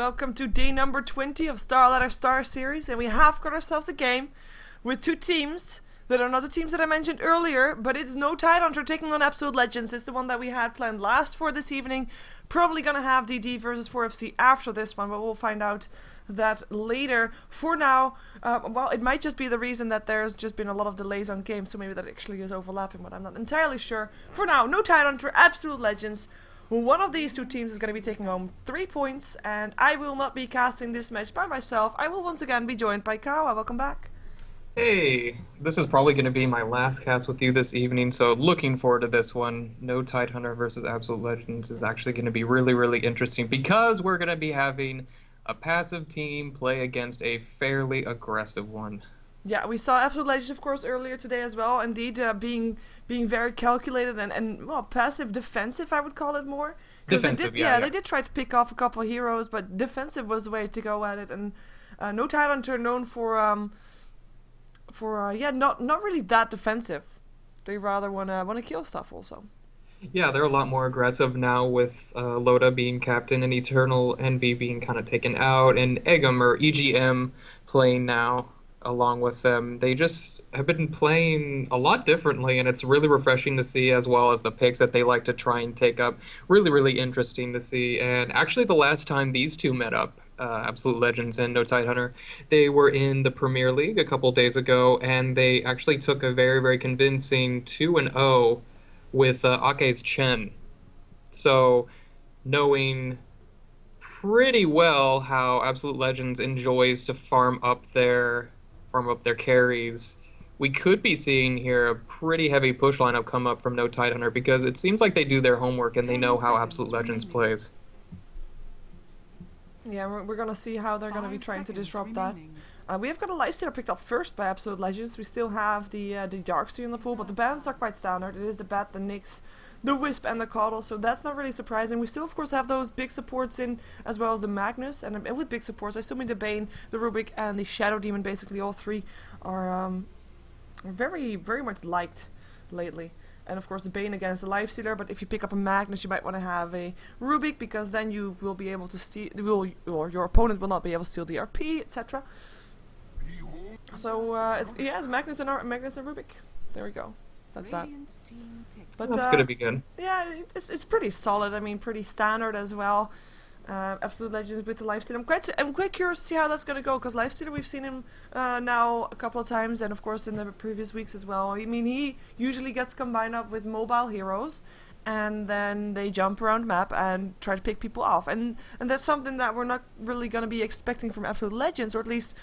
welcome to day number 20 of StarLadder Star Series, and we have got ourselves a game with two teams that are not the teams that I mentioned earlier, but it's no Tidehunter taking on Absolute Legends. It's the one that we had planned last for this evening. Probably gonna have DD versus 4FC after this one, but we'll find out that later. For now, well, it might just be the reason that there's just been a lot of delays on games, so maybe that actually is overlapping, but I'm not entirely sure. For now, no Tidehunter, Absolute Legends. One of these two teams is going to be taking home 3 points, and I will not be casting this match by myself. I will once again be joined by Kawa. Welcome back. Hey, this is probably going to be my last cast with you this evening, so looking forward to this one. No Tidehunter versus Absolute Legends is actually going to be really, really interesting because we're going to be having a passive team play against a fairly aggressive one. Yeah, we saw Absolute Legends, of course, earlier today as well. Indeed, being very calculated and well, passive defensive, I would call it more. Defensive, they did, yeah. They did try to pick off a couple of heroes, but defensive was the way to go at it. And no Tidehunter known for not really that defensive. They rather wanna kill stuff also. Yeah, they're a lot more aggressive now with Loda being captain and Eternal Envy being kind of taken out, and Egum or EGM playing now along with them. They just have been playing a lot differently, and it's really refreshing to see, as well as the picks that they like to try and take up. Really, really interesting to see. And actually, the last time these two met up, Absolute Legends and No Tidehunter, they were in the Premier League a couple days ago, and they actually took a very, very convincing 2-0 with Ake's Chen. So, knowing pretty well how Absolute Legends enjoys to farm up their carries, we could be seeing here a pretty heavy push lineup come up from No Tidehunter because it seems like they do their homework and they know how Absolute Legends plays. Yeah, we're gonna see how they're gonna be trying to disrupt that. We have got a lifestealer picked up first by Absolute Legends. We still have the Darkseer in the pool, but the bans are quite standard. It is the Bat, the Nyx, the Wisp, and the Coddle, so that's not really surprising. We still, of course, have those big supports in, as well as the Magnus, and with big supports, I still mean the Bane, the Rubik, and the Shadow Demon. Basically, all three are very, very much liked lately. And of course, the Bane against the Lifestealer, but if you pick up a Magnus, you might want to have a Rubik, because then you will be able to steal, or your opponent will not be able to steal the RP, etc. So, it's Magnus and Rubik. There we go. That's that. But, that's going to be good. Yeah, it's pretty solid. I mean, pretty standard as well. Absolute Legends with the Lifestealer. I'm quite curious to see how that's going to go, because Lifestealer, we've seen him now a couple of times, and of course in the previous weeks as well. I mean, he usually gets combined up with mobile heroes, and then they jump around map and try to pick people off. And that's something that we're not really going to be expecting from Absolute Legends, or at least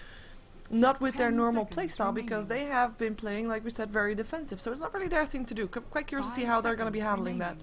not with their normal playstyle, because they have been playing, like we said, very defensive. So it's not really their thing to do. Quite curious to see how they're going to be handling that.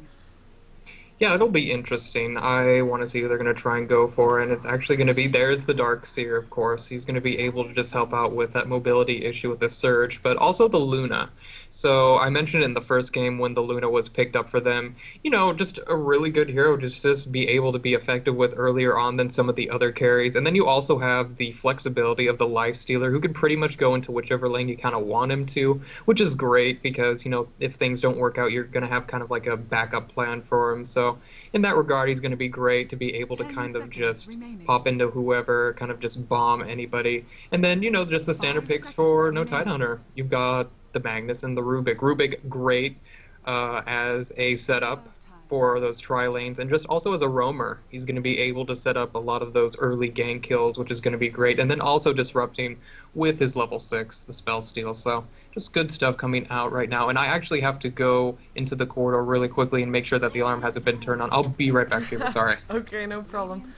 Yeah, it'll be interesting. I want to see who they're going to try and go for, and it's actually going to be, there's the Darkseer, of course. He's going to be able to just help out with that mobility issue with the Surge, but also the Luna. So I mentioned in the first game when the Luna was picked up for them, you know, just a really good hero to just be able to be effective with earlier on than some of the other carries. And then you also have the flexibility of the Lifestealer, who can pretty much go into whichever lane you kind of want him to, which is great because, you know, if things don't work out, you're going to have kind of like a backup plan for him. So in that regard, he's going to be great to be able to kind of just pop into whoever, kind of just bomb anybody. And then, you know, just the standard picks for No Tidehunter. You've got the Magnus and the Rubik. Rubik, great as a setup for those tri-lanes, and just also as a roamer. He's going to be able to set up a lot of those early gank kills, which is going to be great. And then also disrupting with his level 6, the spell steal. So just good stuff coming out right now. And I actually have to go into the corridor really quickly and make sure that the alarm hasn't been turned on. I'll be right back, Sheever. Sorry. Okay, no problem.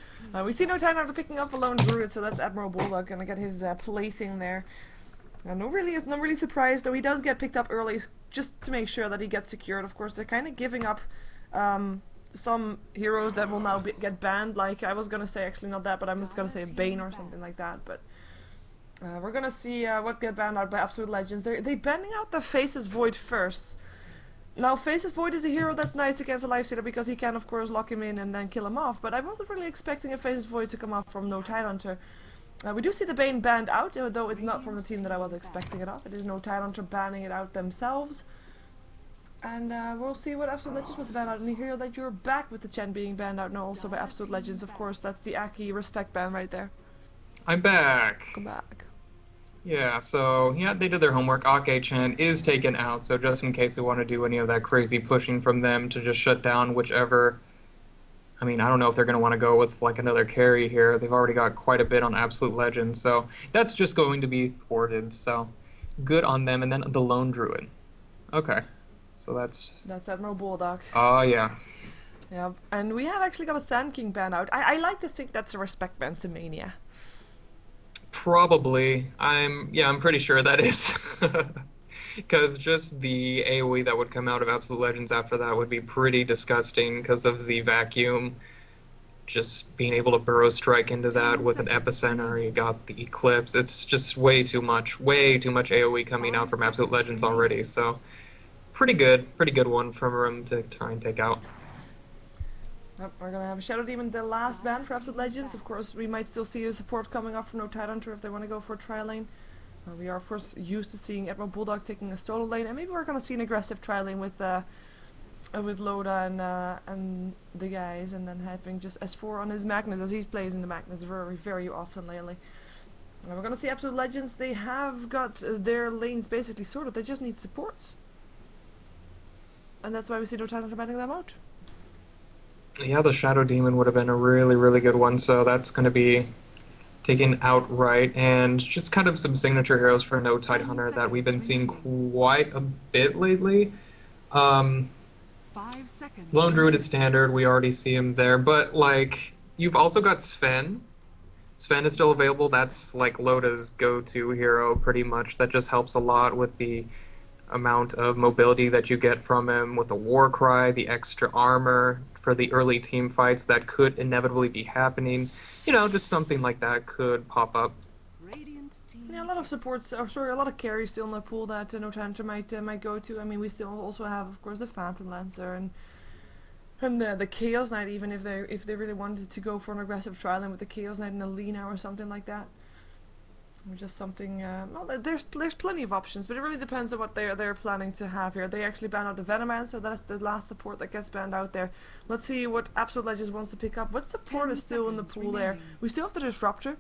We see No Tidehunter picking up a lone druid, so that's Admiral Bulldog going to get his placing there. I'm not really surprised, though he does get picked up early, just to make sure that he gets secured. Of course, they're kind of giving up some heroes that will now get banned. Like, I was gonna say, actually not that, but I'm just gonna say Bane or something like that. But we're gonna see what get banned out by Absolute Legends. They're banning out the Faces Void first. Now, Faces Void is a hero that's nice against a Lifestealer because he can, of course, lock him in and then kill him off. But I wasn't really expecting a Faces Void to come off from No Tidehunter. We do see the Bane banned out, though it's not from the team that I was expecting it off. It is No Tidehunter banning it out themselves. And we'll see what Absolute Legends was banned out. And you hear that you're back with the Chen being banned out now also by Absolute Legends. Of course, that's the Aki respect ban right there. I'm back. Come back. Yeah, so yeah, they did their homework. Ake-chan is taken out, so just in case they want to do any of that crazy pushing from them to just shut down whichever. I mean, I don't know if they're going to want to go with like another carry here. They've already got quite a bit on Absolute Legends, so that's just going to be thwarted. So good on them. And then the Lone Druid. Okay, so that's Admiral Bulldog. oh yeah. Yeah, and we have actually got a Sand King ban out. I like to think that's a respect ban to Mania. Probably. I'm pretty sure that is. Because just the AoE that would come out of Absolute Legends after that would be pretty disgusting because of the vacuum. Just being able to burrow strike into that with an epicenter, you got the eclipse. It's just way too much AoE coming out from Absolute Legends already. So pretty good one from him to try and take out. Yep, we're gonna have a Shadow Demon, the last ban for Absolute Legends. Of course, we might still see a support coming up from No Tidehunter if they want to go for a tri lane. We are, of course, used to seeing Admiral Bulldog taking a solo lane, and maybe we're gonna see an aggressive tri lane with Loda and the guys, and then having just S4 on his Magnus as he plays in the Magnus very, very often lately. And we're gonna see Absolute Legends. They have got their lanes basically sorted. They just need supports, and that's why we see No Tidehunter banning them out. Yeah, the Shadow Demon would have been a really, really good one, so that's going to be taken outright. And just kind of some signature heroes for No Tidehunter that we've been seeing quite a bit lately. 5 seconds. Lone Druid is standard, we already see him there, but like, you've also got Sven. Sven is still available, that's like Loda's go-to hero pretty much. That just helps a lot with the amount of mobility that you get from him with the war cry, the extra armor for the early team fights that could inevitably be happening. You know, just something like that could pop up. Yeah, a lot of supports, or sorry, a lot of carries still in the pool that No Tidehunter might go to. I mean, we still also have, of course, the Phantom Lancer and the Chaos Knight, even if they really wanted to go for an aggressive trial and with the Chaos Knight and a Lina or something like that. Or just something. Well, there's plenty of options, but it really depends on what they're planning to have here. They actually banned out the Venoman, so that's the last support that gets banned out there. Let's see what Absolute Legends wants to pick up. What support is still in the pool there? We still have the Disruptor,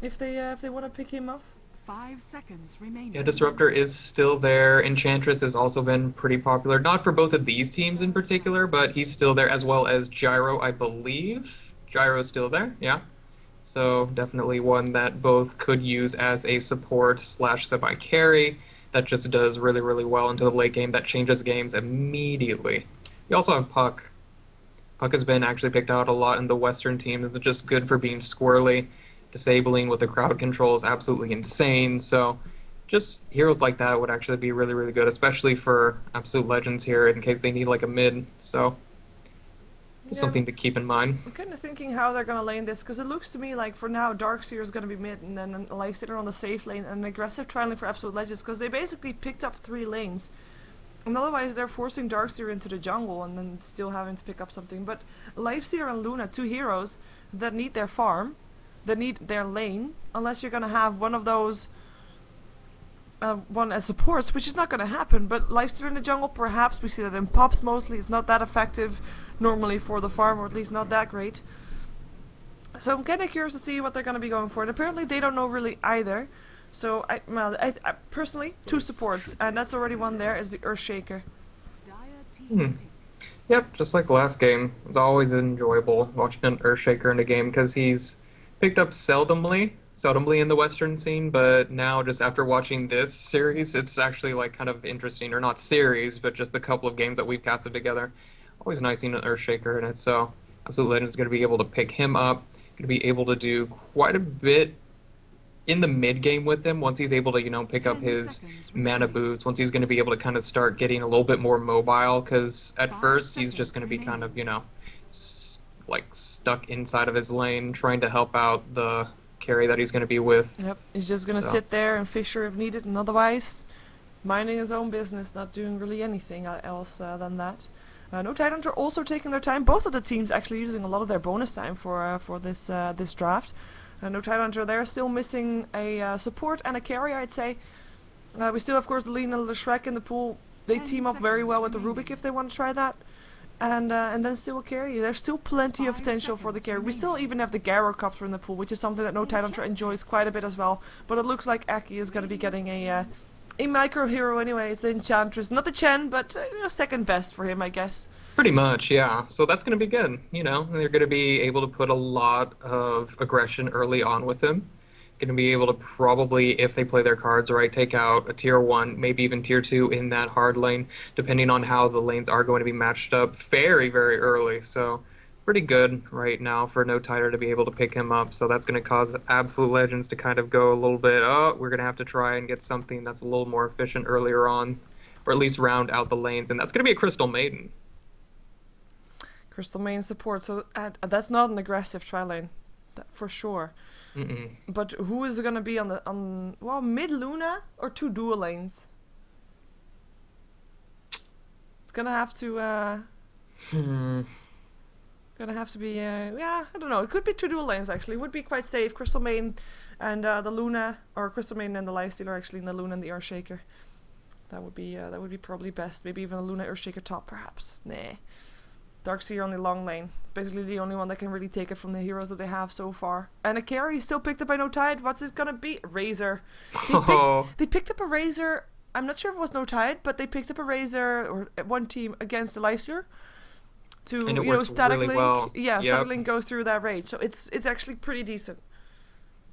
if they want to pick him up. 5 seconds remaining. Yeah, Disruptor is still there. Enchantress has also been pretty popular. Not for both of these teams in particular, but he's still there, as well as Gyro, I believe. Gyro's still there, yeah. So definitely one that both could use as a support / semi-carry that just does really, really well into the late game, that changes games immediately. You also have Puck. Puck has been actually picked out a lot in the Western teams. It's just good for being squirrely. Disabling with the crowd control is absolutely insane. So just heroes like that would actually be really, really good, especially for Absolute Legends here in case they need like a mid. So just something to keep in mind. I'm kind of thinking how they're going to lane this, because it looks to me like for now Darkseer is going to be mid, and then a Lifestealer on the safe lane, and an aggressive trialing for Absolute Legends, because they basically picked up 3 lanes. And otherwise they're forcing Darkseer into the jungle and then still having to pick up something. But Lifestealer and Luna, 2 heroes that need their farm, that need their lane, unless you're going to have one of those one as supports, which is not going to happen. But Lifestealer in the jungle, perhaps we see that in pops mostly. It's not that effective normally for the farm, or at least not that great. So I'm kind of curious to see what they're going to be going for. And apparently they don't know really either. So I personally, 2 supports, and that's already one there, is the Earthshaker. Yep, just like last game. It's always enjoyable watching an Earthshaker in a game because he's picked up seldomly in the Western scene, but now just after watching this series, it's actually like kind of interesting, or not series, but just the couple of games that we've casted together. Always nice seeing an Earthshaker in it, so Absolute Legends is going to be able to pick him up, going to be able to do quite a bit in the mid game with him once he's able to, you know, pick up his mana boots, once he's going to be able to kind of start getting a little bit more mobile, because at first he's just going to be kind of, you know, like stuck inside of his lane trying to help out the carry that he's going to be with. Yep, he's just going to sit there and fisher if needed, and otherwise minding his own business, not doing really anything else than that. No Tidehunter also taking their time. Both of the teams actually using a lot of their bonus time for this draft. No Tidehunter, they're still missing a support and a carry, I'd say. We still, of course, Lina the Shrek in the pool. they 10 team up very seconds well with the remaining. Rubik if they want to try that. And then still carry. There's still plenty of 5 potential for the seconds carry. We still remaining. even have the Gyro Copter in the pool, which is something that No Tide Hunter enjoys quite a bit as well. But it looks like Aki is going to be getting a micro hero anyway. It's the Enchantress, not the Chen, but second best for him, I guess. Pretty much, yeah. So that's going to be good. You know, they're going to be able to put a lot of aggression early on with him. Going to be able to probably, if they play their cards right, take out a tier 1, maybe even tier 2 in that hard lane, depending on how the lanes are going to be matched up very, very early. So pretty good right now for No Tider to be able to pick him up. So that's going to cause Absolute Legends to kind of go a little bit, oh, we're going to have to try and get something that's a little more efficient earlier on, or at least round out the lanes. And that's going to be a Crystal Maiden. Crystal main support, so that's not an aggressive tri lane, for sure. Mm-mm. But who is going to be on well, mid Luna or 2 dual lanes? It's gonna have to be yeah, I don't know. It could be 2 dual lanes actually. It would be quite safe. Crystal main and the Luna, or Crystal main and the Lifestealer actually, and the Luna and the Earthshaker. That would be probably best. Maybe even a Luna Earthshaker top perhaps. Nah. Darkseer on the long lane. It's basically the only one that can really take it from the heroes that they have so far. And a carry still picked up by No Tide. What's this gonna be? Razor. They picked up a Razor. I'm not sure if it was No Tide, but they picked up a Razor or one team against the Lifestealer to And it works static really link. well. Yeah, Yep. static link goes through that rage. So it's actually pretty decent.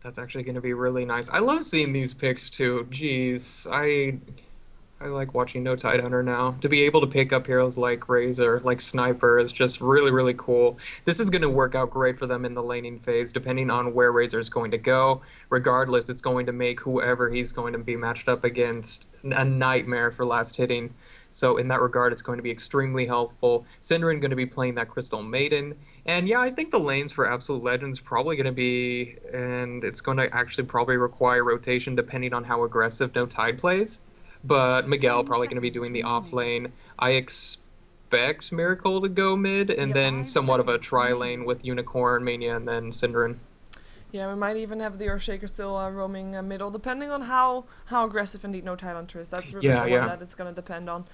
That's actually going to be really nice. I love seeing these picks too. Jeez, I like watching No Tide Hunter now. To be able to pick up heroes like Razor, like Sniper is just really, really cool. This is going to work out great for them in the laning phase, depending on where Razor is going to go. Regardless, it's going to make whoever he's going to be matched up against a nightmare for last hitting. So in that regard, it's going to be extremely helpful. Synderen going to be playing that Crystal Maiden. And yeah, I think the lanes for Absolute Legends probably going to be, and it's going to actually probably require rotation depending on how aggressive No Tide plays. But Miguel 10 probably going to be doing the off remaining. lane. I expect Miracle to go mid, and Yep. then 5 somewhat of a seconds tri remaining. lane with Unicorn, Mania, and then Synderen. Yeah, we might even have the Earthshaker still roaming middle, depending on how aggressive indeed No Tide Hunter is. That's really Yeah, the yeah. one that it's going to depend on.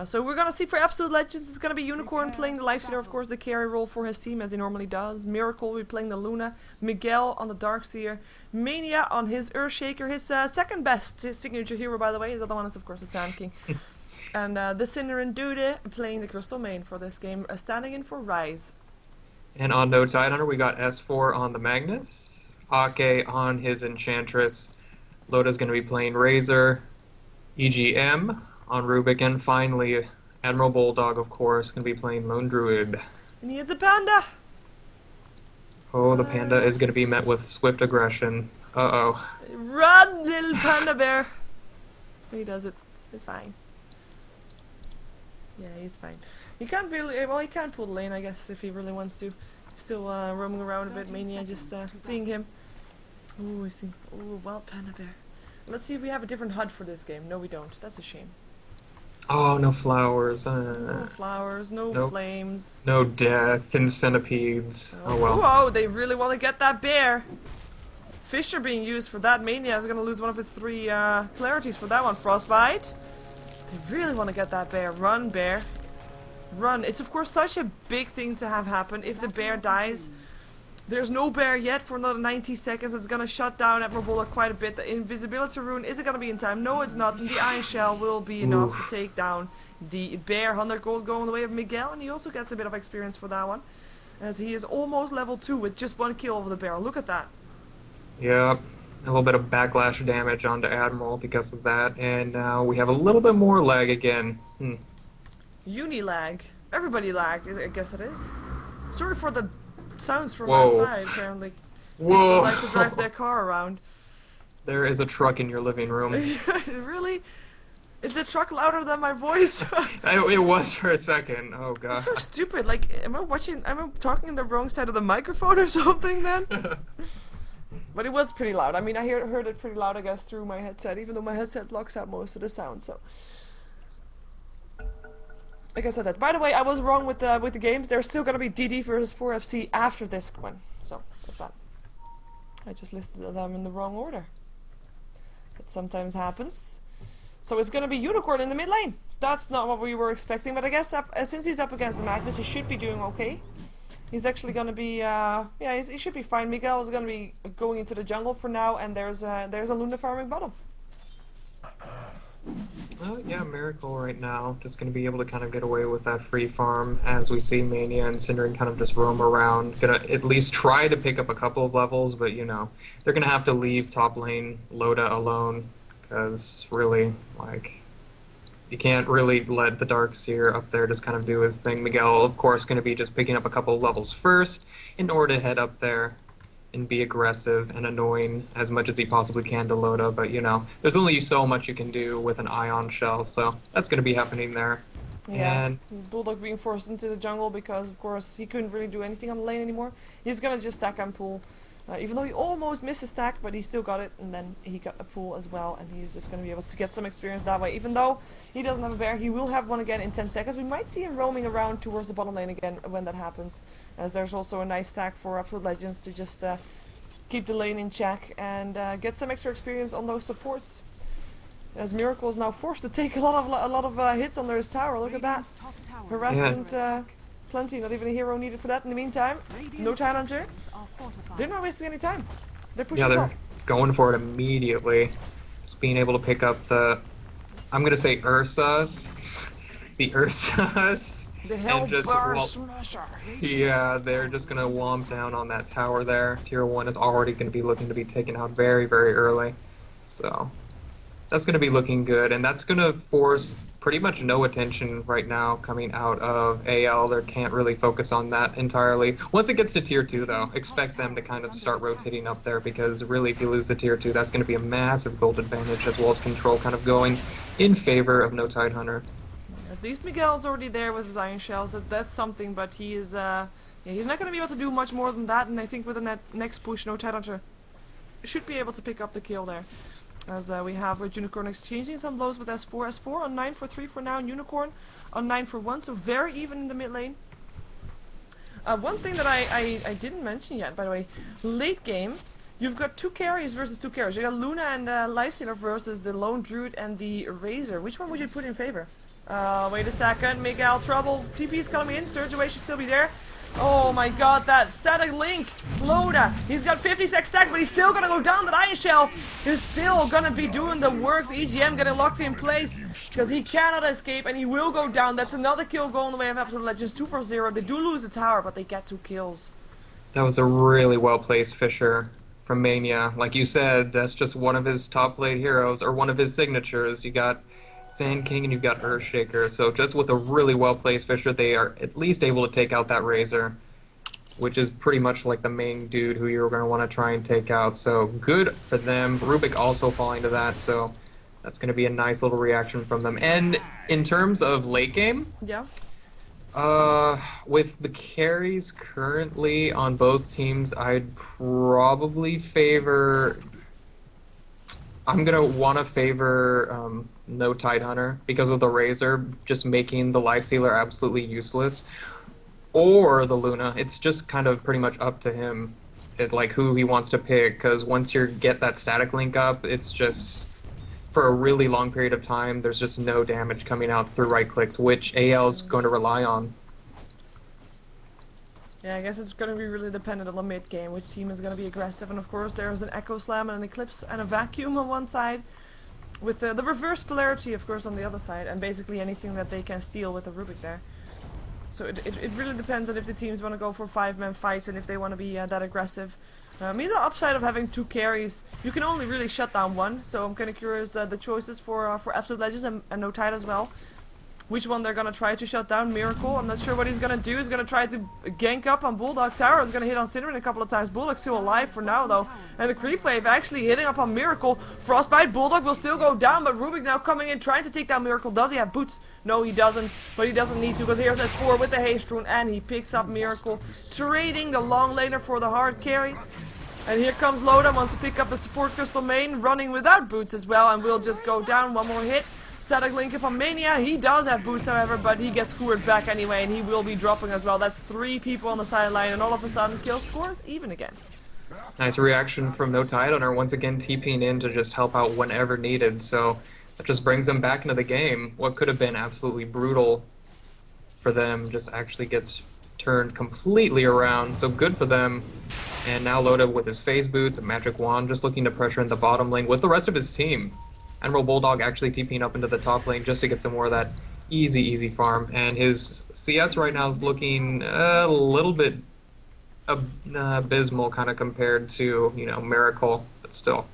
So we're going to see for Absolute Legends, it's going to be Unicorn playing the Lifestealer, of course, the carry role for his team, as he normally does. Miracle will be playing the Luna. Miguel on the Darkseer. Mania on his Earthshaker, his second best signature hero, by the way. His other one is, of course, the Sand King. And the Synderen Dude playing the Crystal Main for this game, standing in for Rise. And on No Tide Hunter, we got S4 on the Magnus, Ake on his Enchantress, Loda's going to be playing Razor, EGM on Rubik, and finally Admiral Bulldog, of course, going to be playing Lone Druid. And he is a panda! Oh, the panda is going to be met with swift aggression. Uh-oh. Run, little panda bear! He does it. It's fine. Yeah, he's fine. He can't really, well, he can pull the lane, I guess, if he really wants to. Still roaming around a bit, 30 Mania, just seconds to seeing him. Ooh, I see. Ooh, wild panda bear. Let's see if we have a different HUD for this game. No, we don't. That's a shame. Oh, no flowers. No flowers, no Nope. flames. No death and centipedes. Oh well. Whoa, they really want to get that bear. Fisher being used for that. Mania is going to lose one of his 3 clarities for that one. Frostbite. They really want to get that bear. Run, bear. Run. It's of course such a big thing to have happen. If the bear dies, there's no bear yet for another 90 seconds. It's going to shut down Admiral quite a bit. The invisibility rune, is it going to be in time? No, it's not. And the Iron Shell will be enough to take down the bear. 100 gold going the way of Miguel. And he also gets a bit of experience for that one, as he is almost level 2 with just 1 kill over the bear. Look at that. Yep. A little bit of backlash damage onto Admiral because of that. And now we have a little bit more lag again. Unilag. Everybody lagged, I guess it is. Sorry for the sounds from Whoa. outside, apparently. Whoa! People like to drive their car around. There is a truck in your living room. Really? Is the truck louder than my voice? It was for a second. Oh god. It's so stupid. Like, am I talking on the wrong side of the microphone or something then? But it was pretty loud. I mean, I heard it pretty loud, I guess, through my headset, even though my headset blocks out most of the sound, so. Like I said that. By the way, I was wrong with the games. There's still gonna be DD versus 4FC after this one. So, that's that. I just listed them in the wrong order. It sometimes happens. So it's gonna be Unicorn in the mid lane, That's not what we were expecting, but I guess since he's up against the Magnus, he should be doing okay. He's actually gonna be, yeah, he should be fine. Miguel is gonna be going into the jungle for now, and there's a Luna farming bottom. Yeah, Miracle right now just going to be able to kind of get away with that free farm as we see Mania and Syndering kind of just roam around. Gonna at least try to pick up a couple of levels, but you know, they're going to have to leave top lane Loda alone because really, like, you can't really let the Darkseer up there just kind of do his thing. Miguel, of course, going to be just picking up a couple of levels first in order to head up there and be aggressive and annoying as much as he possibly can to Loda, but you know, there's only so much you can do with an Ion Shell, so that's going to be happening there. Yeah, And Bulldog being forced into the jungle because, of course, he couldn't really do anything on the lane anymore. He's gonna just stack and pull, even though he almost missed a stack, but he still got it, and then he got a pull as well, and he's just gonna be able to get some experience that way. Even though he doesn't have a bear, he will have one again in 10 seconds. We might see him roaming around towards the bottom lane again when that happens, as there's also a nice stack for Absolute Legends to just keep the lane in check and get some extra experience on those supports. As Miracle is now forced to take a lot of hits under his tower. Look at that. Radiant's top tower Harassment, is under attack. plenty. Not even a hero needed for that. In the meantime, no Radiant's Tidehunter. structures are fortified. They're not wasting any time. They're pushing yeah, they're top. going for it immediately. Just being able to pick up the, I'm going to say Ursa's, the Ursa's. The And just Hellbar well- Smasher. Yeah, they're just going to womp down on that tower there. Tier 1 is already going to be looking to be taken out very, very early. So that's going to be looking good, and that's going to force pretty much no attention right now coming out of AL. They can't really focus on that entirely. Once it gets to Tier 2, though, expect them to kind of start rotating up there, because really, if you lose the Tier 2, that's going to be a massive gold advantage, as well as control kind of going in favor of no Tidehunter. At least Miguel's already there with his Iron Shells. That's something, but he is, yeah, he's not going to be able to do much more than that, and I think with the next push, no Tidehunter should be able to pick up the kill there. As we have with Unicorn exchanging some blows with S4. S4 on 9 for 3 for now, and Unicorn on 9 for 1, so very even in the mid lane. One thing that I didn't mention yet, by the way, late game, you've got 2 carries versus 2 carries. You got Luna and Lifestealer versus the Lone Druid and the Razor. Which one would you put in favor? Wait a second, Miguel, trouble. TP's coming in, Surge Away should still be there. Oh my god, that static link! Loda! He's got 56 stacks, but he's still gonna go down. That Iron Shell is still gonna be doing the works. EGM getting locked in place because he cannot escape and he will go down. That's another kill going the way of Absolute Legends. 2 for 0. They do lose the tower, but they get 2 kills. That was a really well-placed Fisher from Mania. Like you said, that's just one of his top-played heroes, or one of his signatures. You got Sand King and you've got Earthshaker, so just with a really well-placed Fisher, they are at least able to take out that Razor, which is pretty much like the main dude who you're going to want to try and take out, so good for them. Rubik also falling to that, so that's going to be a nice little reaction from them. And in terms of late game, Yeah. with the carries currently on both teams, I'd probably favor... I'm going to want to favor no Tidehunter because of the Razor just making the Lifestealer absolutely useless. Or the Luna. It's just kind of pretty much up to him, like who he wants to pick, because once you get that static link up, it's just, for a really long period of time, there's just no damage coming out through right clicks, which AL is going to rely on. Yeah, I guess it's going to be really dependent on the mid game, which team is going to be aggressive. And of course, there's an Echo Slam and an Eclipse and a Vacuum on one side, with the reverse polarity, of course, on the other side, and basically anything that they can steal with the Rubik there. So it really depends on if the teams want to go for 5-man fights and if they want to be that aggressive. I mean, the upside of having 2 carries, you can only really shut down one. So I'm kind of curious the choices for Absolute Legends and No Tide as well. Which one they're gonna try to shut down. Miracle, I'm not sure what he's gonna do. He's gonna try to gank up on Bulldog Tower. He's gonna hit on Cinnamon a couple of times. Bulldog's still alive for now though. And the creep wave actually hitting up on Miracle. Frostbite, Bulldog will still go down, but Rubik now coming in trying to take down Miracle. Does he have boots? No, he doesn't, but he doesn't need to, because here's S4 with the Haste Rune, and he picks up Miracle, trading the long laner for the hard carry. And here comes Loda, wants to pick up the support crystal main, running without boots as well, and will just go down. One more hit. Static link up on Mania. He does have boots, however, but he gets scored back anyway, and he will be dropping as well. That's 3 people on the sideline, and all of a sudden, kill scores even again. Nice reaction from No Tidehunter, once again TPing in to just help out whenever needed. So That just brings them back into the game. What could have been absolutely brutal for them just actually gets turned completely around. So good for them. And now Loda with his phase boots, a magic wand, just looking to pressure in the bottom lane with the rest of his team. Admiral Bulldog actually TPing up into the top lane just to get some more of that easy farm. And his CS right now is looking a little bit abysmal kind of compared to, you know, Miracle, but still.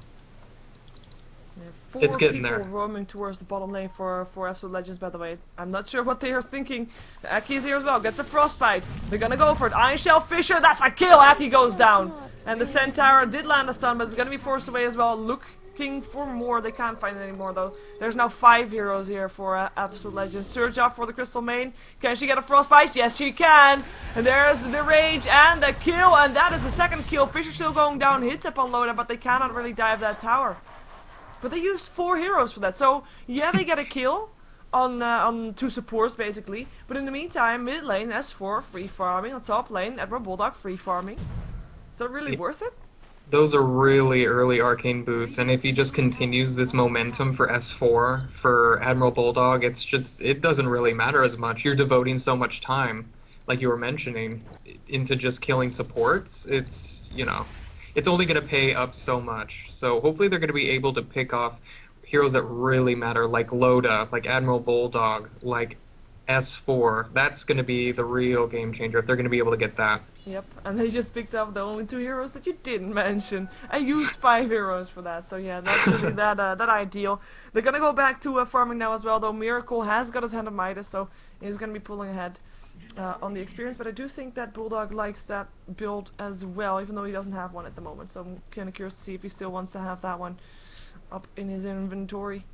Yeah, four It's getting people there. roaming towards the bottom lane for Absolute Legends, by the way. I'm not sure what they are thinking. Aki is here as well, gets a frostbite. They're gonna go for it. Iron Shell Fisher, that's a kill! Aki goes down. And the Centaur did land a stun, but it's gonna be forced away as well. Looking for more, they can't find it anymore though. There's now 5 heroes here for Absolute Legends. Surge up for the Crystal Main. Can she get a frostbite? Yes, she can. And there's the rage and the kill, and that is the second kill. Fisher still going down, hits upon Loda, but they cannot really dive that tower. But they used 4 heroes for that, so yeah, they get a kill on 2 supports basically. But in the meantime, mid lane, S4 free farming, on top lane, Admiral Bulldog free farming. Is that really worth it? Those are really early arcane boots, and if he just continues this momentum for S4 for Admiral Bulldog, it's just, it doesn't really matter as much. You're devoting so much time, like you were mentioning, into just killing supports. It's, you know, it's only going to pay up so much. So hopefully they're going to be able to pick off heroes that really matter, like Loda, like Admiral Bulldog, like S4. That's going to be the real game changer if they're going to be able to get that. Yep, and they just picked up the only 2 heroes that you didn't mention. I used 5 heroes for that, so yeah, that's really that ideal. They're gonna go back to farming now as well, though Miracle has got his hand on Midas, so he's gonna be pulling ahead on the experience. But I do think that Bulldog likes that build as well, even though he doesn't have one at the moment. So I'm kind of curious to see if he still wants to have that one up in his inventory.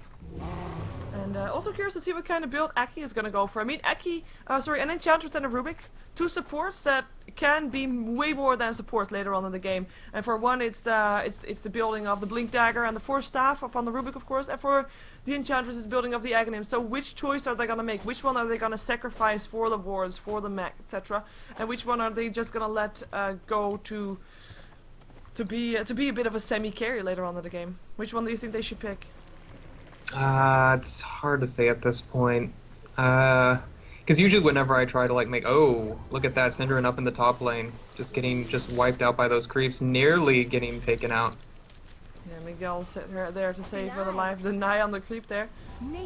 And also curious to see what kind of build Aki is gonna go for. I mean, an Enchantress and a Rubik, 2 supports that can be way more than support later on in the game. And for one, it's the building of the Blink Dagger and the Force Staff upon the Rubik, of course. And for the Enchantress, it's building of the Aghanim. So which choice are they gonna make? Which one are they gonna sacrifice for the wards, for the mech, etc.? And which one are they just gonna let go to be a bit of a semi-carry later on in the game? Which one do you think they should pick? It's hard to say at this point. Because usually whenever I try to like make, oh, look at that, Synderen up in the top lane, just getting wiped out by those creeps, nearly getting taken out. Yeah, Miguel sit there to save the life. Deny on the creep there.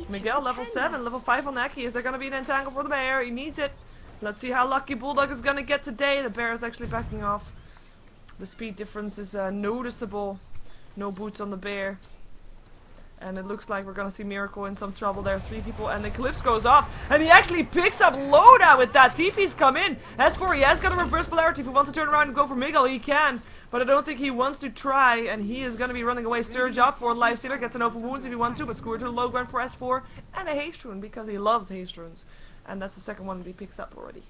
Miguel level 7, level 5 on Aki. Is there gonna be an entangle for the bear? He needs it. Let's see how lucky Bulldog is gonna get today. The bear is actually backing off. The speed difference is noticeable. No boots on the bear. And it looks like we're gonna see Miracle in some trouble there. 3 people, and the Eclipse goes off. And he actually picks up Loda with that. TP's come in. S4, he has got a reverse polarity. If he wants to turn around and go for Miguel, he can. But I don't think he wants to try, and he is gonna be running away. Surge up for Lifestealer, gets an open wounds if he wants to, but scored to the low ground for S4. And a haste rune, because he loves haste runes. And that's the second one that he picks up already.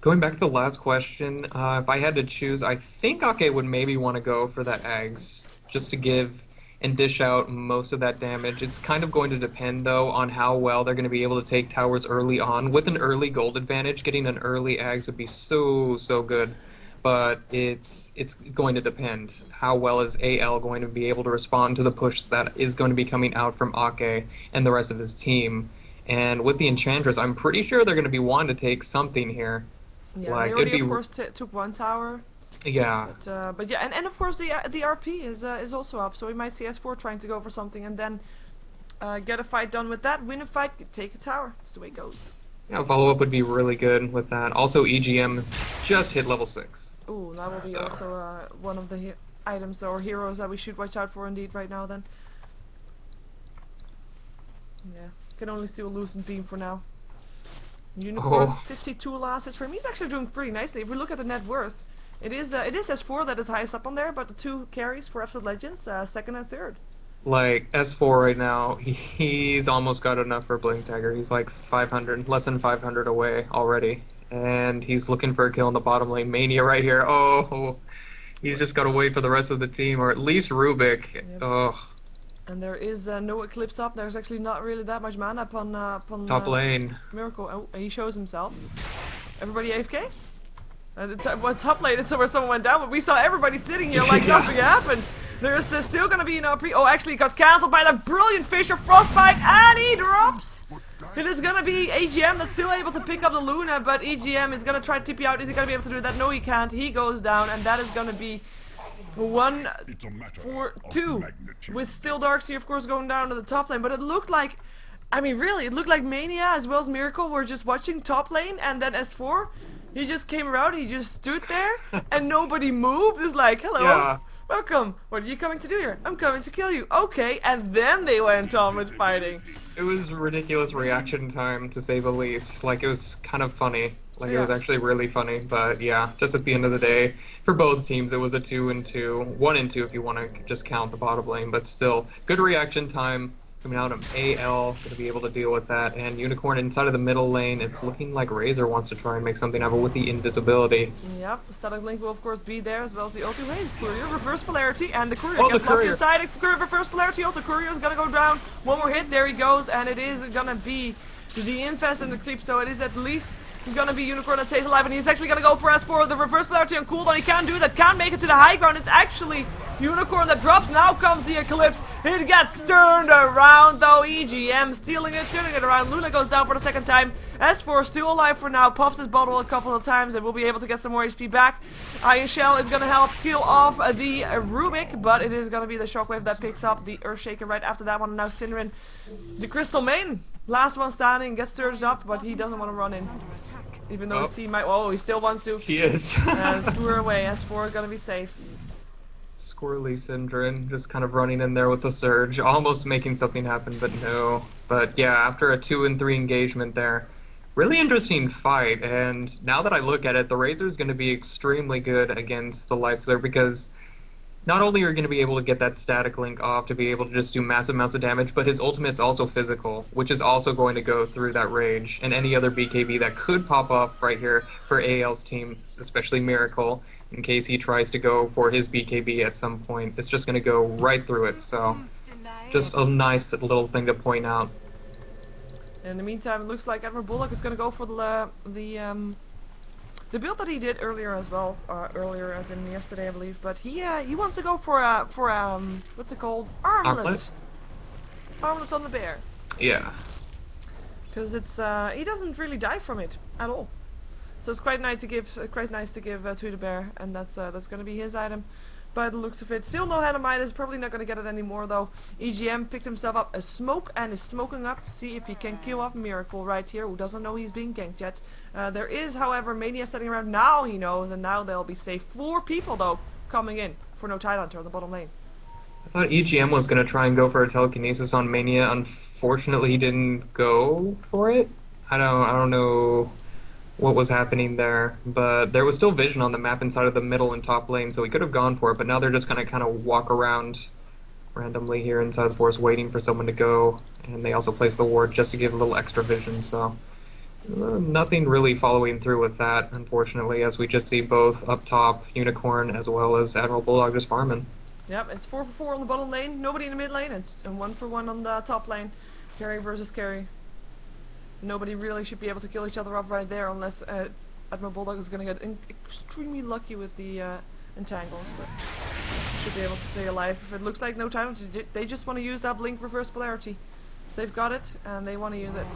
Going back to the last question, if I had to choose, I think Ake would maybe want to go for that Ags, just to give and dish out most of that damage. It's kind of going to depend, though, on how well they're going to be able to take towers early on. With an early gold advantage, getting an early Ags would be so good. But it's going to depend. How well is AL going to be able to respond to the push that is going to be coming out from Ake and the rest of his team? And with the Enchantress, I'm pretty sure they're going to be wanting to take something here. Yeah, like, they already, of course, took 1 tower. Yeah. But yeah, and of course the RP is also up, so we might see S4 trying to go for something and then get a fight done with that, win a fight, take a tower. That's the way it goes. Yeah, follow-up would be really good with that. Also, EGM has just hit level 6. Ooh, that will be also one of the items or heroes that we should watch out for indeed right now then. Yeah, can only see a Lucent Beam for now. Unicorn, 52 last hits for him. He's actually doing pretty nicely. If we look at the net worth, it is S4 that is highest up on there, but the 2 carries for Absolute Legends, 2nd and 3rd. Like, S4 right now, he's almost got enough for Blink Dagger. He's like 500, less than 500 away already. And he's looking for a kill in the bottom lane. Mania right here. Oh, he's just got to wait for the rest of the team, or at least Rubik. Yep. Oh. And there is no Eclipse up. There's actually not really that much mana upon Top lane. Miracle. Oh, he shows himself. Everybody AFK? Top lane is where someone went down, but we saw everybody sitting here like nothing happened. There's still gonna be no pre. Oh, actually, it got cancelled by the brilliant Fisher Frostbite, and he drops. It is gonna be AGM that's still able to pick up the Luna, but EGM is gonna try to tip you out. Is he gonna be able to do that? No, he can't. He goes down, and that is gonna be 1 for 2. With still Darkseer, of course, going down to the top lane, but it looked like, I mean, really, it looked like Mania as well as Miracle were just watching top lane, and then S4, he just came around, he just stood there, and nobody moved. It's like, hello. Yeah. Welcome. What are you coming to do here? I'm coming to kill you. Okay, and then they went on with fighting. It was ridiculous reaction time, to say the least. Like, it was kind of funny. Like, it was Yeah. actually really funny. But yeah, just at the end of the day, for both teams, it was a 2-2. 1-2 if you want to just count the bottom lane. But still, good reaction time. Coming out of AL, going to be able to deal with that. And Unicorn inside of the middle lane, it's looking like Razor wants to try and make something happen with the invisibility. Yep, Static Link will of course be there as well as the ulti wave. Courier, reverse polarity, and the Courier Oh, the gets locked Courier. inside. Courier, reverse polarity, also Courier is gonna go down. One more hit, there he goes, and it is gonna be the Infest and the Creep, so it is at least gonna be Unicorn that stays alive, and he's actually gonna go for S4, the reverse polarity on cooldown. He can't do that, can't make it to the high ground. It's actually Unicorn that drops. Now comes the Eclipse. It gets turned around though. EGM stealing it, turning it around. Luna goes down for the second time. S4 still alive for now. Pops his bottle a couple of times and will be able to get some more HP back. Iron Shell is gonna help kill off the Rubik, but it is gonna be the Shockwave that picks up the Earthshaker right after that one. And now Synderen, the Crystal Main, last one standing, gets surged up, but he doesn't want to run in. Even though his team might. Oh, he still wants to. He is. And screw her away. S4 gonna be safe. Squirrely Synderen just kind of running in there with the surge, almost making something happen, but no. But yeah, after a 2-3 engagement there, really interesting fight. And now that I look at it, the Razor is going to be extremely good against the Lifestealer because not only are you going to be able to get that static link off to be able to just do massive amounts of damage, but his ultimate's also physical, which is also going to go through that rage and any other BKB that could pop up right here for AL's team, especially Miracle. In case he tries to go for his BKB at some point, it's just going to go right through it. So, just a nice little thing to point out. In the meantime, it looks like Admiral Bullock is going to go for the build that he did earlier as well. Earlier, as in yesterday, I believe. But he wants to go for what's it called? Armlet. Armlet on the bear. Yeah. Because it's he doesn't really die from it at all. So it's quite nice to give to the bear, and that's going to be his item. By the looks of it, still no Hanamitis, probably not going to get it anymore though. EGM picked himself up a smoke and is smoking up to see if he can kill off Miracle right here, who doesn't know he's being ganked yet. There is, however, Mania setting around. Now he knows, and now they'll be safe. 4 people though coming in for no Tidehunter on the bottom lane. I thought EGM was going to try and go for a telekinesis on Mania. Unfortunately, he didn't go for it. I don't know what was happening there, but there was still vision on the map inside of the middle and top lane, so he could have gone for it, but now they're just gonna kind of walk around randomly here inside the forest waiting for someone to go, and they also place the ward just to give a little extra vision, so nothing really following through with that, unfortunately, as we just see both up top, Unicorn as well as Admiral Bulldog just farming. Yep, it's 4 for 4 on the bottom lane, nobody in the mid lane, it's 1 for 1 on the top lane. Carry versus carry. Nobody really should be able to kill each other off right there unless Admiral Bulldog is going to get extremely lucky with the entangles, but should be able to stay alive. If it looks like no time, they just want to use that Blink reverse polarity. They've got it and they want to use it.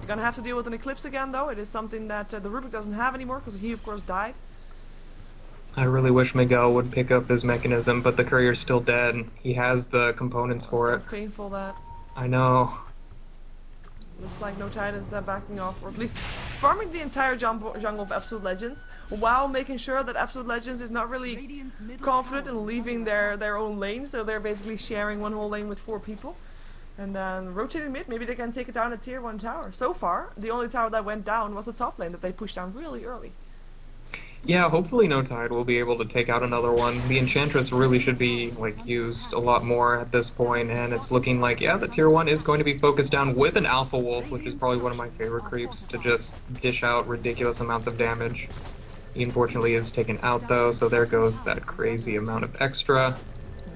You're going to have to deal with an Eclipse again though. It is something that the Rubik doesn't have anymore because he of course died. I really wish Miguel would pick up his mechanism, but the courier's still dead. He has the components for it. So painful that. I know. Looks like No Tide is backing off, or at least farming the entire jungle of Absolute Legends, while making sure that Absolute Legends is not really confident in leaving their own lane, so they're basically sharing one whole lane with 4 people. And then rotating mid, maybe they can take it down a tier 1 tower. So far, the only tower that went down was the top lane that they pushed down really early. Yeah, hopefully No Tide will be able to take out another one. The Enchantress really should be used a lot more at this point, and it's looking like, yeah, the tier 1 is going to be focused down with an Alpha Wolf, which is probably one of my favorite creeps to just dish out ridiculous amounts of damage. He unfortunately is taken out though, so there goes that crazy amount of extra.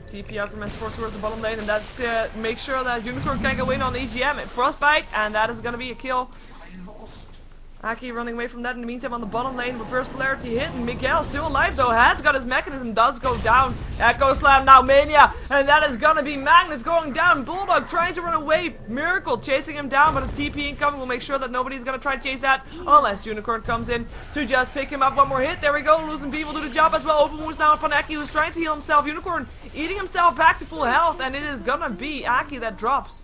TP out from S4 towards the bottom lane, and that's make sure that Unicorn can go in on EGM and Frostbite, and that is going to be a kill. Aki running away from that in the meantime on the bottom lane. Reverse polarity hit, and Miguel still alive though. Has got his mechanism, does go down. Echo Slam now, Mania, and that is gonna be Magnus going down. Bulldog trying to run away. Miracle chasing him down, but a TP incoming will make sure that nobody's gonna try to chase that unless Unicorn comes in to just pick him up. One more hit, there we go. Losing B will do the job as well. Open moves now upon Aki, who's trying to heal himself. Unicorn eating himself back to full health, and it is gonna be Aki that drops.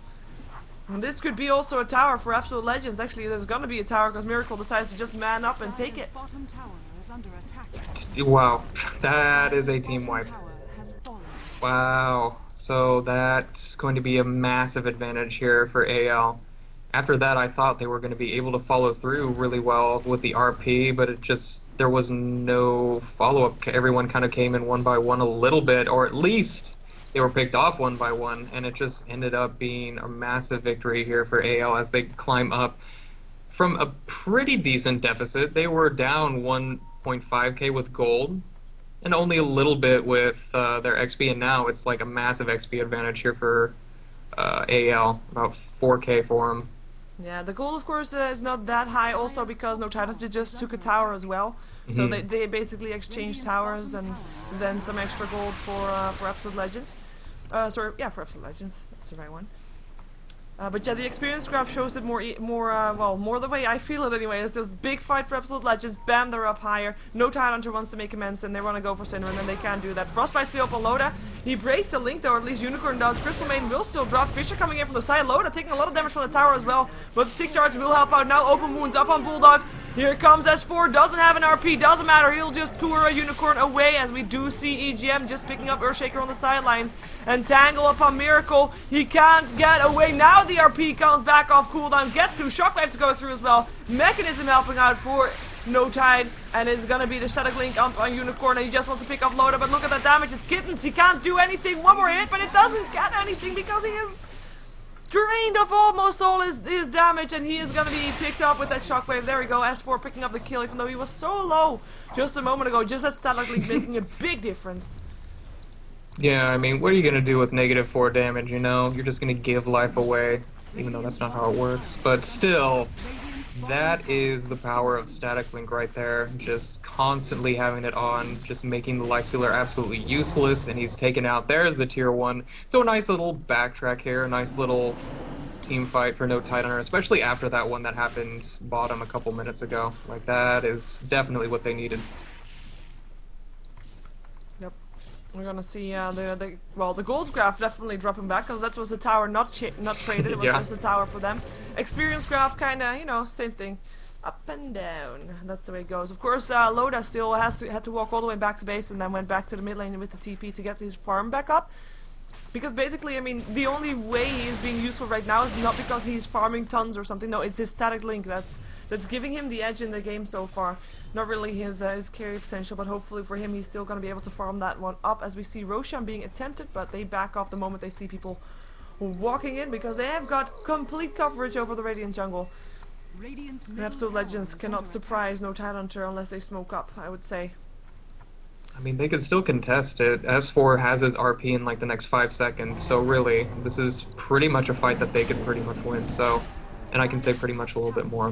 And this could be also a tower for Absolute Legends. Actually, there's gonna be a tower because Miracle decides to just man up and take it. Bottom tower is under attack. Wow, that is a team wipe. Tower has fallen. Wow, so that's going to be a massive advantage here for AL. After that, I thought they were going to be able to follow through really well with the RP, but there was no follow-up. Everyone kind of came in one by one a little bit, or at least they were picked off one by one, and it just ended up being a massive victory here for AL as they climb up from a pretty decent deficit. They were down 1.5k with gold and only a little bit with their XP, and now it's like a massive XP advantage here for AL, about 4k for them. Yeah, the gold of course is not that high also because No Title just took a tower as well. So they basically exchanged towers and then some extra gold for Absolute Legends. Sorry, yeah, for Absolute Legends. That's the right one. But yeah, the experience graph shows it more the way I feel it anyway. It's just big fight for Absolute Legends. Bam, they're up higher. No Tidehunter wants to make amends, and they want to go for Cinder, and then they can't do that. Frostbite still up on Loda. He breaks the link though, or at least Unicorn does. Crystal Maiden will still drop. Fisher coming in from the side. Loda taking a lot of damage from the tower as well. But Stick Charge will help out now. Open wounds up on Bulldog. Here comes S4, doesn't have an RP, doesn't matter, he'll just cour a Unicorn away as we do see EGM just picking up Earthshaker on the sidelines and Tangle upon Miracle. He can't get away, now the RP comes back off cooldown, gets to Shockwave to go through as well. Mechanism helping out for No Tide, and it's gonna be the static link on Unicorn, and he just wants to pick up Loda, but look at that damage, it's Kittens, he can't do anything, one more hit, but it doesn't get anything because he is drained of almost all his damage, and he is going to be picked up with that shockwave. There we go, S4 picking up the kill, even though he was so low just a moment ago. Just that static link making a big difference. Yeah, I mean, what are you going to do with -4 damage, you know? You're just going to give life away, even though that's not how it works. But still, that is the power of static link right there. Just constantly having it on, just making the life stealer absolutely useless, and he's taken out. There's the tier 1. So a nice little backtrack here, a nice little team fight for No Tidehunter, especially after that one that happened bottom a couple minutes ago. Like, that is definitely what they needed. Yep. We're gonna see the gold graph definitely dropping back because that was the tower not traded. It was Yeah. just a tower for them. Experience graph kind of, you know, same thing, up and down. That's the way it goes. Of course, Loda still had to walk all the way back to base and then went back to the mid lane with the TP to get his farm back up. Because basically, I mean, the only way he is being useful right now is not because he's farming tons or something. No, it's his static link that's giving him the edge in the game so far. Not really his carry potential, but hopefully for him he's still going to be able to farm that one up, as we see Roshan being attempted, but they back off the moment they see people walking in because they have got complete coverage over the Radiant jungle. And Absolute Legends cannot surprise No Tidehunter unless they smoke up, I would say. I mean, they could still contest it. S4 has his RP in like the next 5 seconds, so really, this is pretty much a fight that they could pretty much win, so... And I can say pretty much a little bit more,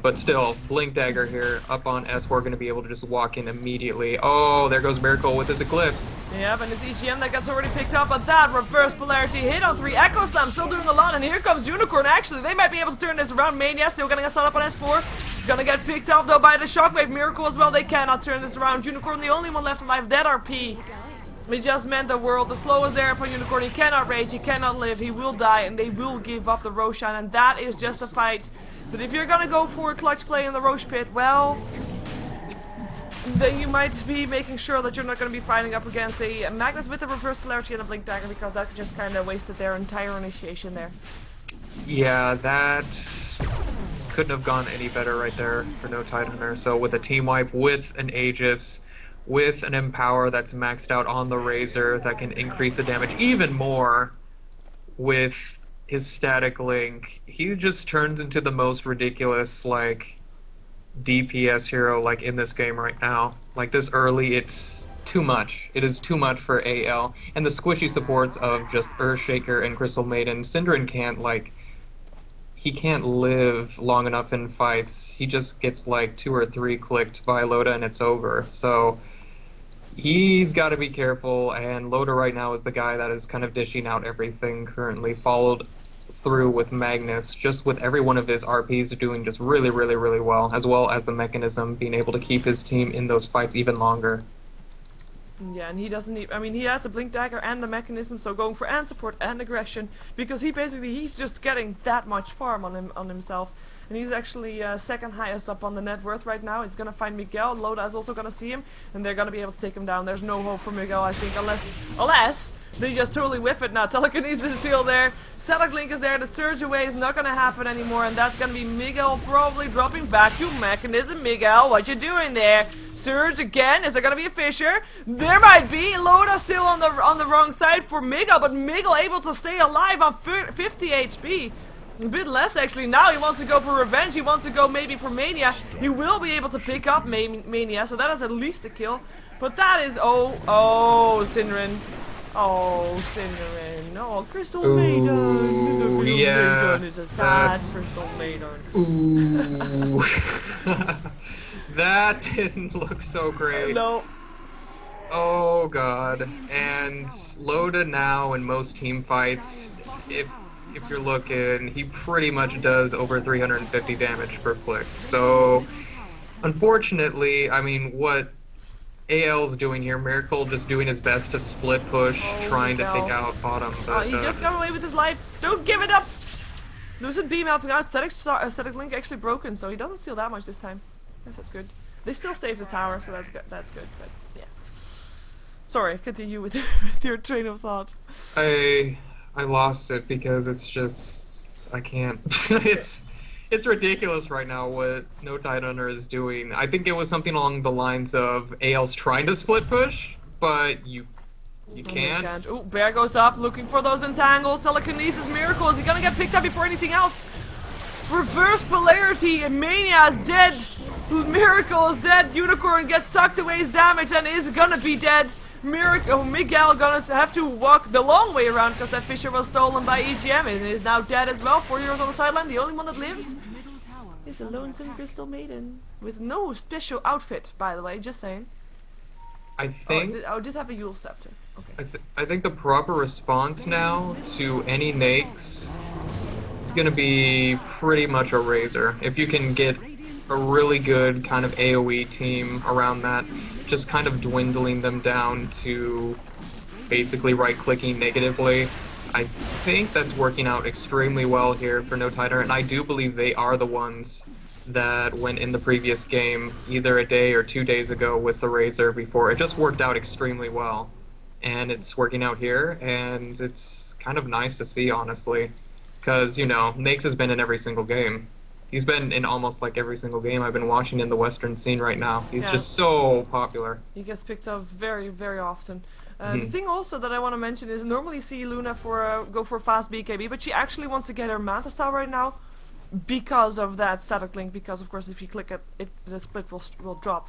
but still, Blink Dagger here, up on S4, going to be able to just walk in immediately. Oh, there goes Miracle with his Eclipse. Yep, and it's EGM that gets already picked up, but that reverse polarity hit on 3. Echo Slam still doing a lot, and here comes Unicorn. Actually, they might be able to turn this around. Mania still getting a set up on S4. Gonna get picked up though by the Shockwave. Miracle as well, they cannot turn this around. Unicorn, the only one left alive, dead RP. It just meant the world. The slow is there upon Unicorn. He cannot rage, he cannot live, he will die, and they will give up the Roshan, and that is just a fight that if you're gonna go for a clutch play in the Roche pit, well, then you might be making sure that you're not gonna be fighting up against a Magnus with a reverse polarity and a Blink Dagger, because that just kinda wasted their entire initiation there. Yeah, that couldn't have gone any better right there for No Tidehunter. So with a team wipe, with an Aegis, with an Empower that's maxed out on the Razor that can increase the damage even more, with his static link, he just turns into the most ridiculous, like, DPS hero, like, in this game right now. Like, this early, it's too much. It is too much for AL. And the squishy supports of just Earthshaker and Crystal Maiden, Synderen can't, like, he can't live long enough in fights. He just gets like 2 or 3 clicked by Loda and it's over. So he's got to be careful, and Loda right now is the guy that is kind of dishing out everything currently, followed through with Magnus, just with every one of his RPs doing just really, really, really well as the mechanism being able to keep his team in those fights even longer. Yeah, and he doesn't need. I mean, he has a blink dagger and the mechanism, so going for and support and aggression, because he's just getting that much farm on himself, and he's actually second highest up on the net worth right now. He's gonna find Miguel. Loda is also gonna see him, and they're gonna be able to take him down. There's no hope for Miguel, I think, unless they just totally whiff it now. Telekinesis is still there. Static Link is there. The surge away is not gonna happen anymore, and that's gonna be Miguel probably dropping vacuum mechanism. Miguel, what you doing there? Surge again. Is there gonna be a Fisher? There might be. Loda still on the wrong side for Miguel, but Miguel able to stay alive on 50 HP. A bit less actually. Now he wants to go for revenge. He wants to go maybe for Mania. He will be able to pick up Mania, so that is at least a kill. But that is Sinrin. Oh, Cinnamon. Oh, Crystal Maiden. Ooh, yeah, Maiden is a sad Crystal Maiden. Ooh. That didn't look so great. No. Oh god. And Loda now in most team fights, if you're looking, he pretty much does over 350 damage per click. So unfortunately, I mean, what AL's doing here, Miracle just doing his best to split push, trying to take out bottom. But he just got away with his life. Don't give it up. Lucid beam helping out. Static Link actually broken, so he doesn't steal that much this time. Yes, that's good. They still save the tower, so that's good. That's good. But yeah. Sorry, continue with, with your train of thought. I lost it because it's just I can't. It's ridiculous right now what No Tidehunter is doing. I think it was something along the lines of AL's trying to split push, but you can't. Oh, Bear goes up looking for those entangles. Telekinesis Miracle. Is he gonna get picked up before anything else? Reverse polarity. Mania is dead. Miracle is dead. Unicorn gets sucked away his damage and is gonna be dead. Miguel gonna have to walk the long way around because that Fisher was stolen by EGM and is now dead as well. 4 heroes on the sideline. The only one that lives is a lonesome Crystal Maiden with no special outfit, by the way. Just saying. I think. Just have a Yule Scepter. Okay. I think the proper response now to any Nakes is gonna be pretty much a Razor. If you can get a really good kind of AoE team around that, just kind of dwindling them down to basically right-clicking negatively. I think that's working out extremely well here for No Tidehunter, and I do believe they are the ones that went in the previous game either a day or 2 days ago with the Razor before. It just worked out extremely well, and it's working out here, and it's kind of nice to see, honestly, because, you know, Nakes has been in every single game. He's been in almost like every single game I've been watching in the Western scene right now. He's just so popular. He gets picked up very, very often. The thing also that I want to mention is normally you see Luna go for a fast BKB, but she actually wants to get her Manta style right now because of that Static Link. Because of course, if you click it, the split will drop.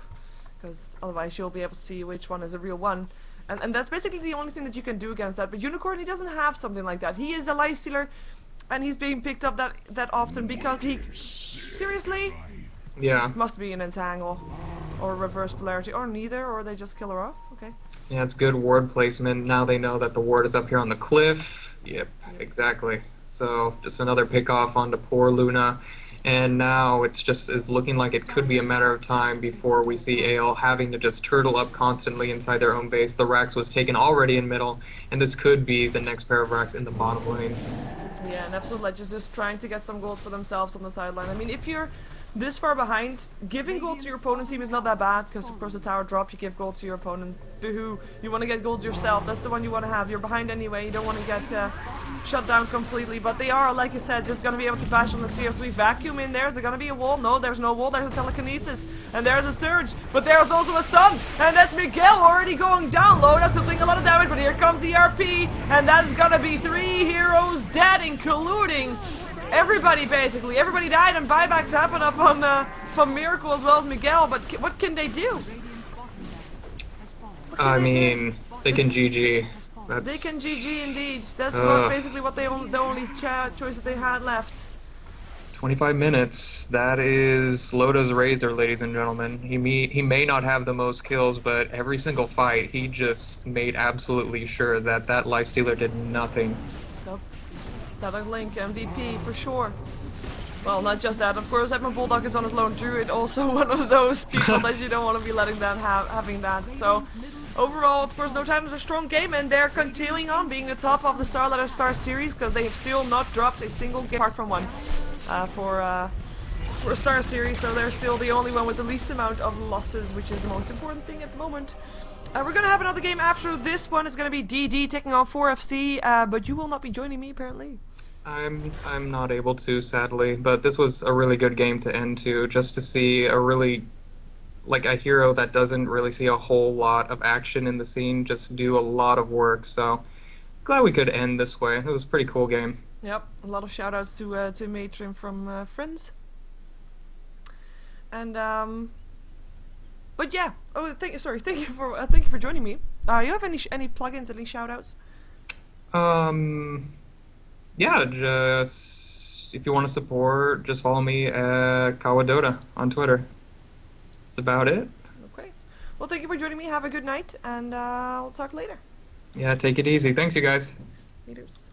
Because otherwise, you'll be able to see which one is a real one. And that's basically the only thing that you can do against that. But Unicorn, he doesn't have something like that. He is a life stealer. And he's being picked up that often because he... Seriously? Yeah. Must be an entangle. Or reverse polarity. Or neither. Or they just kill her off. Okay. Yeah, it's good ward placement. Now they know that the ward is up here on the cliff. Yep, exactly. So just another pick off onto poor Luna. And now it's just is looking like it could be a matter of time before we see AL having to just turtle up constantly inside their own base. The Rax was taken already in middle, and this could be the next pair of Rax in the bottom lane. Yeah, and Absolute Ledge is just trying to get some gold for themselves on the sideline. I mean, if you're this far behind, giving gold to your opponent team is not that bad, because of course the tower drop, you give gold to your opponent. Boo-hoo, you want to get gold yourself, that's the one you want to have. You're behind anyway, you don't want to get shut down completely, but they are, like you said, just going to be able to bash on the tier 3 vacuum in there. Is there going to be a wall? No, there's no wall, there's a telekinesis, and there's a surge, but there's also a stun, and that's Miguel already going down low. That's something a lot of damage, but here comes the RP, and that's going to be 3 heroes dead, including everybody, basically. Everybody died, and buybacks happen up on from Miracle as well as Miguel, but what can they do? I mean, they can GG. They can GG indeed. That's basically what the only choice that they had left. 25 minutes. That is Loda's razor, ladies and gentlemen. He may not have the most kills, but every single fight, he just made absolutely sure that that lifestealer did nothing. Nope. Static Link, MVP for sure. Well, not just that. Of course, Admiral Bulldog is on his lone druid, also one of those people that you don't want to be letting that having that. So, overall, of course, No Time is a strong game, and they're continuing on being the top of the StarLadder Star Series because they have still not dropped a single game apart from one for a Star Series. So they're still the only one with the least amount of losses, which is the most important thing at the moment. We're gonna have another game after this one. It's gonna be DD taking on 4FC, but you will not be joining me apparently. I'm not able to, sadly, but this was a really good game to end to, just to see a really, like, a hero that doesn't really see a whole lot of action in the scene just do a lot of work. So glad we could end this way. It was a pretty cool game. Yep, a lot of shout outs to Matron from Friends. And but yeah. Oh, thank you for joining me. You have any plugins, any shout outs? Yeah, just if you want to support, just follow me at Kawa on Twitter. That's about it. Okay. Well, thank you for joining me. Have a good night, and we'll talk later. Yeah, take it easy. Thanks, you guys. Laters.